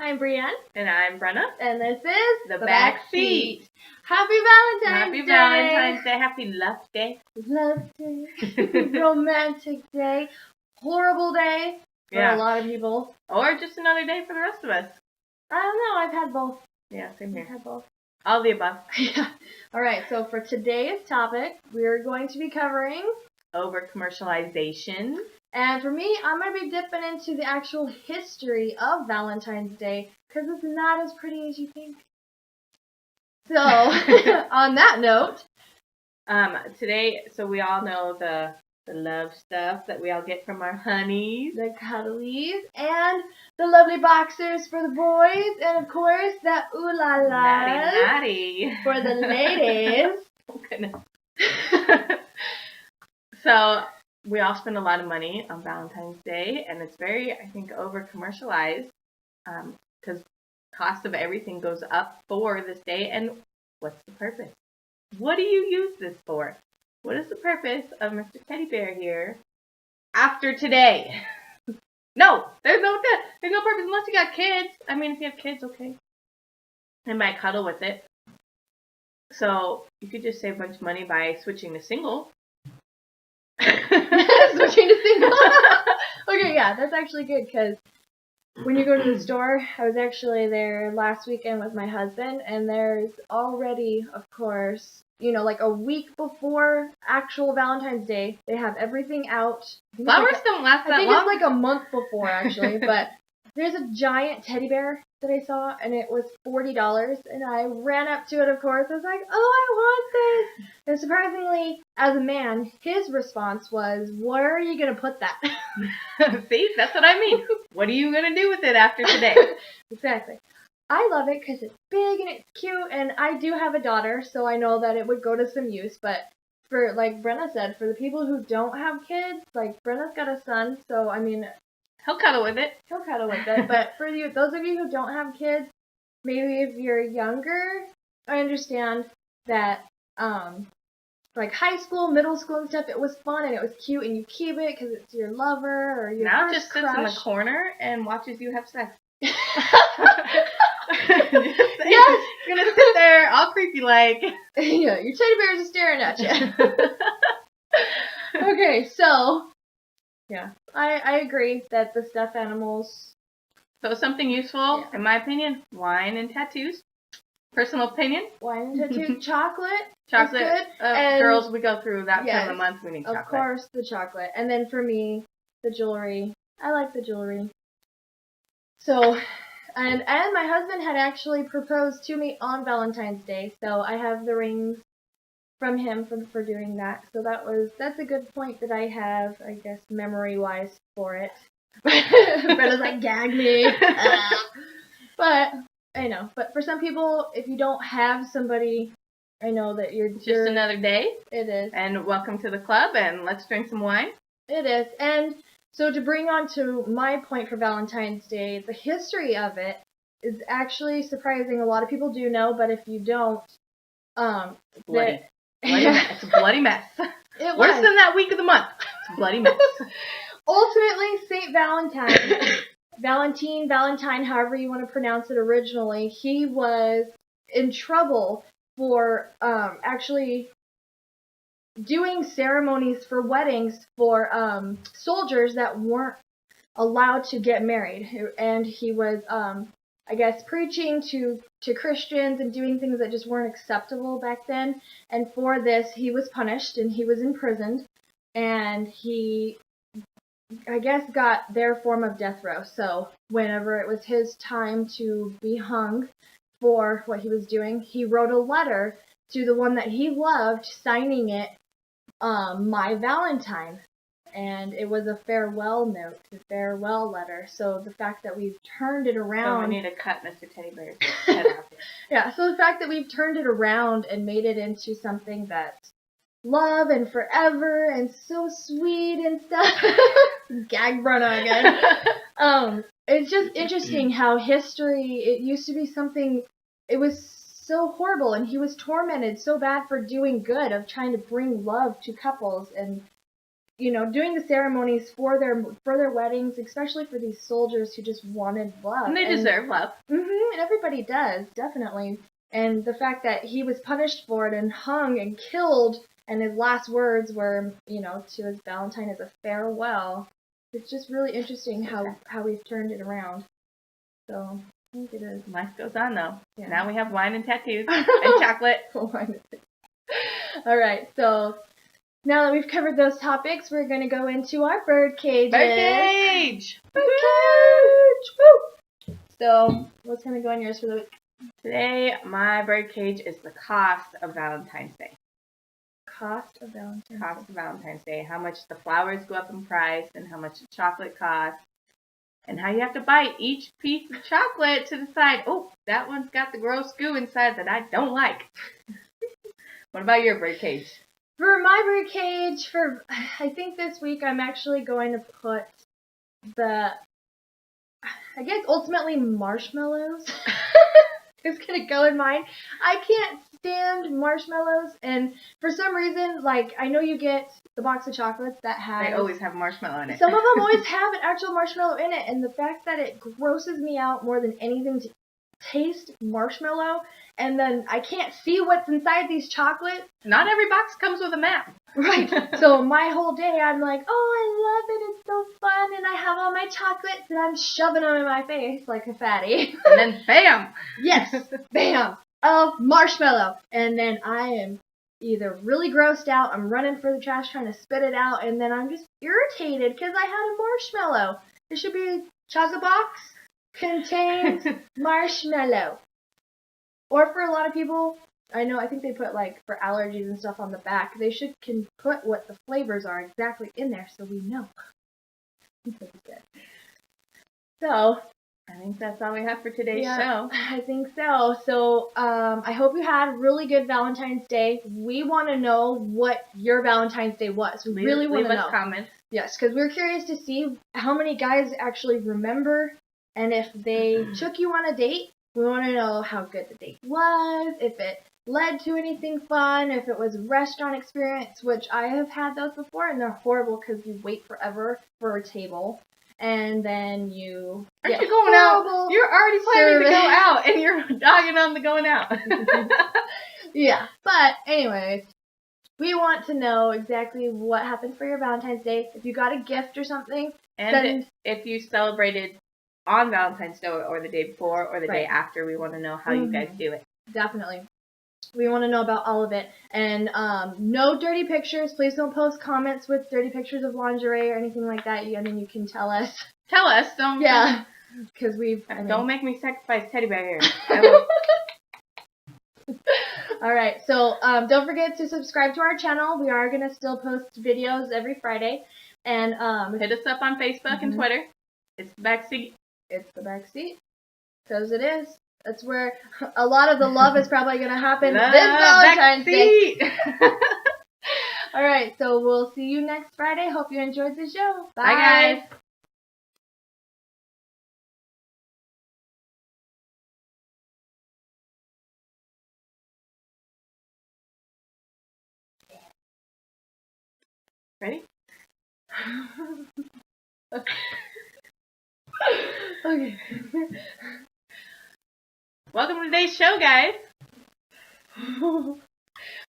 I'm Breanne. And I'm Brenna. And this is The Back Seat. Happy Valentine's Day! Happy Valentine's Day. Happy Love Day. Love Day. Romantic day. Horrible day for a lot of people. Or just another day for the rest of us. I don't know. I've had both. Yeah, same here. I've had both. All the above. Yeah. Alright, so for today's topic, we're going to be covering over commercialization. And for me, I'm going to be dipping into the actual history of Valentine's Day because it's not as pretty as you think. So, on that note, today, so we all know the love stuff that we all get from our honeys. The cuddlies, and the lovely boxers for the boys, and of course, the ooh la la naughty for the ladies. Oh, goodness. So, we all spend a lot of money on Valentine's Day, and it's very, I think, over-commercialized because cost of everything goes up for this day, and what's the purpose? What do you use this for? What is the purpose of Mr. Teddy Bear here after today? No, there's no purpose unless you got kids. I mean, if you have kids, okay. They might cuddle with it. So, you could just save a bunch of money by switching to single. Switching to single. Okay, yeah, that's actually good because when you go to the store, I was actually there last weekend with my husband, and there's already, of course, like a week before actual Valentine's Day, they have everything out. Flowers don't last that long. I think it's like a month before, actually, but there's a giant teddy bear that I saw, and it was $40, and I ran up to it, of course. I was like, oh, I want this! And surprisingly, as a man, his response was, where are you going to put that? See, that's what I mean. What are you going to do with it after today? Exactly. I love it because it's big and it's cute, and I do have a daughter, so I know that it would go to some use, but for, like Brenna said, for the people who don't have kids, like, Brenna's got a son, so, I mean, he'll cuddle with it. He'll cuddle with it. But for those of you who don't have kids, maybe if you're younger, I understand that, like high school, middle school and stuff, it was fun and it was cute and you keep it because it's your lover or your now first just sits crush. in the corner and watches you have sex. Yes! You're gonna sit there all creepy like. Yeah, your teddy bears are staring at you. Okay, so yeah, I agree that the stuffed animals. So something useful, in my opinion, wine and tattoos. Personal opinion. Wine and tattoos. Chocolate. Chocolate. Is good. Girls, we go through that time of the month. We need chocolate. Of course, the chocolate. And then for me, the jewelry. I like the jewelry. So, and my husband had actually proposed to me on Valentine's Day. So I have the rings from him for doing that. So that's a good point that I have, I guess, memory-wise for it. Brenna's like, gag me. But, I know. But for some people, if you don't have somebody, I know that you're just another day. It is. And welcome to the club, and let's drink some wine. It is. And so to bring on to my point for Valentine's Day, the history of it is actually surprising. A lot of people do know, but if you don't, bloody mess. It's a bloody mess. It Worse than that week of the month. It's a bloody mess. Ultimately, St. Valentine, however you want to pronounce it originally, he was in trouble for actually doing ceremonies for weddings for soldiers that weren't allowed to get married. And he was, I guess, preaching to Christians and doing things that just weren't acceptable back then. And for this, he was punished and he was imprisoned. And he, I guess, got their form of death row. So whenever it was his time to be hung for what he was doing, he wrote a letter to the one that he loved, signing it, My Valentine. And it was a farewell note, a farewell letter. So the fact that we've turned it around. So we need to cut Mr. Teddy Bear's head off. Yeah, so the fact that we've turned it around and made it into something that's love and forever and so sweet and stuff. Gag Brenna again. It's just interesting how history, it used to be something, it was so horrible and he was tormented so bad for doing good, of trying to bring love to couples, and doing the ceremonies for their weddings, especially for these soldiers who just wanted love. And they deserve love. And everybody does, definitely. And the fact that he was punished for it and hung and killed, and his last words were, to his Valentine as a farewell. It's just really interesting how we've turned it around. So, I think it is. Life goes on, though. Yeah. Now we have wine and tattoos and chocolate. All right, so now that we've covered those topics, we're going to go into our bird cages. Bird cage! Bird cage! Woo! So, what's going to go on yours for the week? Today, my bird cage is the cost of Valentine's Day. Cost of Valentine's Day. How much the flowers go up in price and how much the chocolate costs. And how you have to bite each piece of chocolate to decide, oh, that one's got the gross goo inside that I don't like. What about your bird cage? For my bird cage, I think this week I'm actually going to put ultimately marshmallows. Is going to go in mine. I can't stand marshmallows, and for some reason, I know you get the box of chocolates that have... They always have marshmallow in it. Some of them always have an actual marshmallow in it, and the fact that it grosses me out more than anything to taste marshmallow, and then I can't see what's inside these chocolates. Not every box comes with a map. Right. So my whole day, I'm like, oh, I love it. It's so fun. And I have all my chocolates, and I'm shoving them in my face like a fatty. And then, bam! Yes, bam! A marshmallow. And then I am either really grossed out, I'm running for the trash trying to spit it out, and then I'm just irritated because I had a marshmallow. It should be a chocolate box contains marshmallow. Or for a lot of people, I think they put for allergies and stuff on the back, they can put what the flavors are exactly in there so we know. So, I think that's all we have for today's show. I think so. So, I hope you had a really good Valentine's Day. We want to know what your Valentine's Day was. We really want to know. Leave us comments. Yes, because we're curious to see how many guys actually remember, and if they took you on a date. We want to know how good the date was, if it led to anything fun, if it was a restaurant experience, which I have had those before, and they're horrible because you wait forever for a table, and then you Aren't you going out? You're already planning to go out, and you're dogging on the going out. Yeah, but anyways, we want to know exactly what happened for your Valentine's Day, if you got a gift or something. And if you celebrated on Valentine's Day or the day before or the day after, we want to know how you guys do it. Definitely. We want to know about all of it. And no dirty pictures. Please don't post comments with dirty pictures of lingerie or anything like that. And then you can tell us. Tell us. Don't. Yeah. Because don't make me sacrifice teddy bear here. All right. So don't forget to subscribe to our channel. We are going to still post videos every Friday. And hit us up on Facebook and Twitter. It's the Backseat. It's the Backseat. Because it is. That's where a lot of the love is probably going to happen this Valentine's Day. All right, so we'll see you next Friday. Hope you enjoyed the show. Bye. Bye, guys. Ready? Okay. Welcome to today's show, guys.